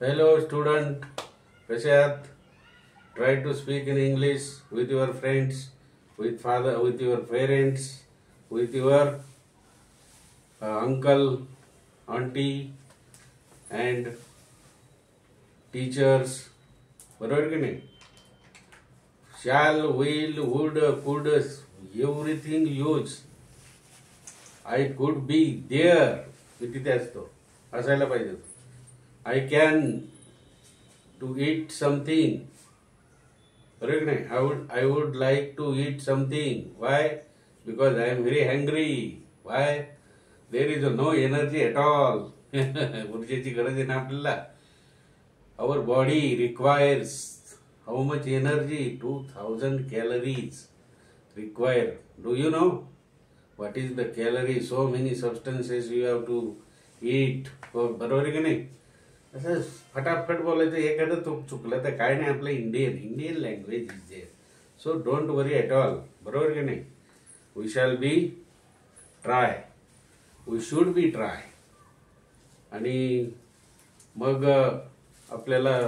Hello student, कसे आहात? Try to speak in English with your friends, with father, with your parents, with your uncle, auntie and teachers. बरोबर की नाही? Shall, will, would, could, everything use. I could be there. किती ते असतो असायला पाहिजे. I can to eat something. Correct? I would like to eat something. Why? Because I am very hungry. Why? There is no energy at all. ऊर्जेची गरज आहे ना आपल्याला. Our body requires how much energy? 2000 calories require. Do you know what is the calorie? So many substances you have to eat. बरोबर आहे की नाही? असं फटाफट बोलायचं. एखादं चुकलं तर काय नाही, आपलं Indian language is there. So don't worry at all. बरोबर की नाही? We shall be try, we should be try. आणि मग आपल्याला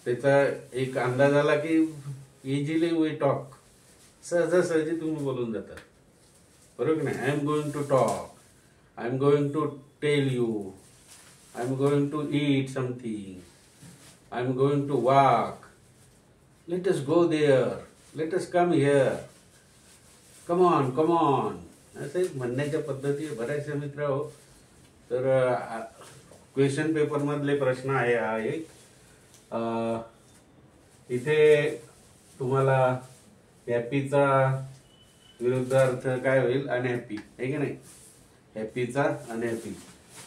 त्याचा एक अंदाज आला की इझिली वी टॉक. सहजासहजी तुम्ही बोलून जातात. बरोबर की नाही? I am going to talk, I am going to tell you, I'm going to eat something. I'm going to walk. Let us go there. Let us come here. Come on, come on. असं एक म्हणण्याच्या पद्धती बऱ्याचशा मित्र हो. तर question paper मधले प्रश्न आहे हा एक. इथे तुम्हाला हॅपीचा विरुद्धार्थ काय होईल? अनहॅपी आहे की नाही? हॅपीचा अनहॅपी.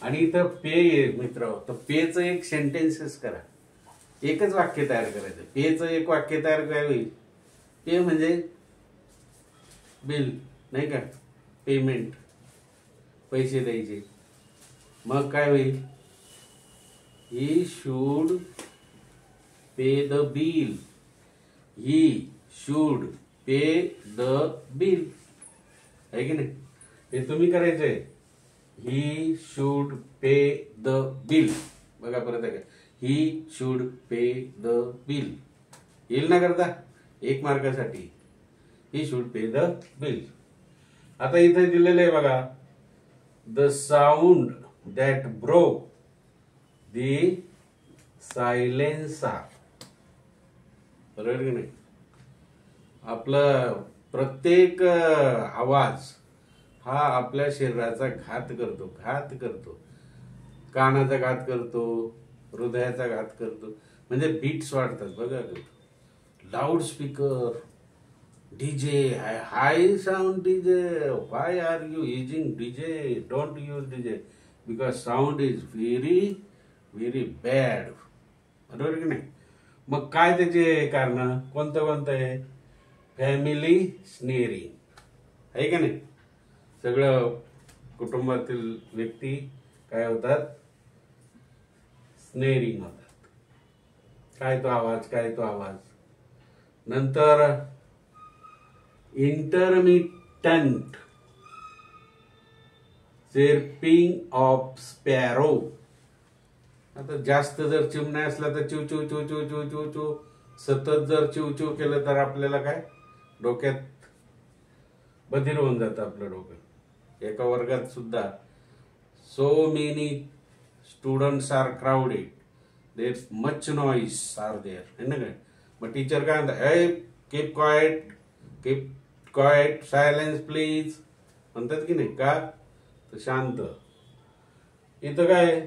आणि इथं पे आहे मित्र. तर पेचं एक सेंटेन्सेस करा. एकच वाक्य तयार करायचं. पेचं एक वाक्य तयार काय होईल? पे म्हणजे बिल नाही का? पेमेंट, पैसे द्यायचे. मग काय होईल? He should pay the bill. He should pay the bill आहे की नाही? हे तुम्ही करायचंय. He should pay the bill. बघा परत आहे का? He should pay the bill. येईल ना करता? 1 मार्कासाठी. He should pay the bill. आता इथे दिलेलं आहे बघा. The sound that broke the silencer. बरोबर की नाही? आपला प्रत्येक आवाज हा आपल्या शरीराचा घात करतो. कानाचा घात करतो, हृदयाचा घात करतो. म्हणजे बीट्स वाढतात. बघा, loud speaker, DJ, high sound DJ. Why are you using DJ? Don't use DJ because sound is very very bad. बरोबर की नाही? मग काय त्याचे कारण? कोणतं आहे? फॅमिली स्नेअरिंग आहे का नाही? सगळं कुटुंबातील व्यक्ती काय होतात? स्नेअरिंग होतात. काय तो आवाज. नंतर इंटरमिटंट चेर्पिंग ऑफ स्पॅरो. आता जास्त जर चिमण्या असला तर चिव चिव चिव चिव चिव चिव चिव. सतत जर चिव चिव केलं तर आपल्याला काय डोक्यात बधीर होऊन जातं आपलं डोकं. एका वर्गात सुद्धा so many students are crowded, there much noise are there है ना काय? मग टीचर काय म्हणतात? ए कीप क्वाइट, सायलेन्स प्लीज म्हणतात की नाही का? तर शांत. इथं काय?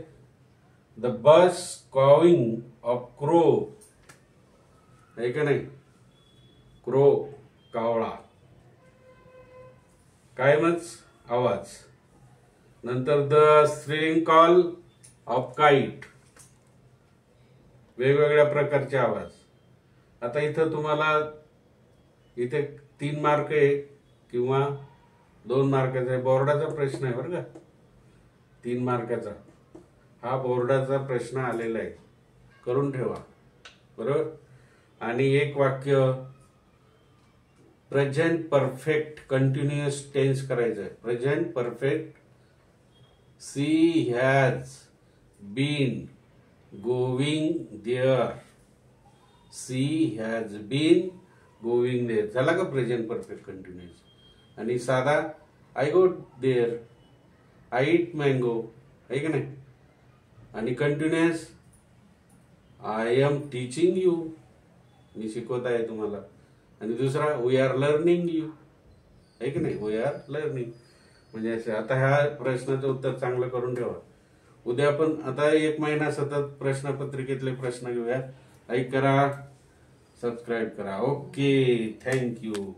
The buzz cawing of crow आहे का नाही? क्रो कावळा. कायमच आवाज. नंतर the string call of kite. वेगवेगळ्या प्रकारचे आवाज. आता इथं तुम्हाला इथे 3 मार्क आहे किंवा 2 मार्काचा आहे. बोर्डाचा प्रश्न आहे बरं का? 3 मार्काचा हा बोर्डाचा प्रश्न आलेला आहे. करून ठेवा. बरोबर? आणि एक वाक्य प्रेझेंट परफेक्ट कंटिन्युअस टेन्स करायचं. Present perfect. She has been going there. She has been going there. झाला का प्रेझेंट परफेक्ट कंटिन्युअस. आणि साधा I go there, I eat mango, आहे का नाही. आणि continuous I am teaching you, मी शिकवत आहे तुम्हाला. आणि दुसरा वी आर लर्निंग यू, आहे की नाही, वी आर लर्निंग. म्हणजे आता ह्या प्रश्नाचं उत्तर चांगलं करून ठेवा. उद्या पण आता 1 महिना सतत प्रश्नपत्रिकेतले प्रश्न घेऊया. लाईक करा, सबस्क्राईब करा. Okay, thank you.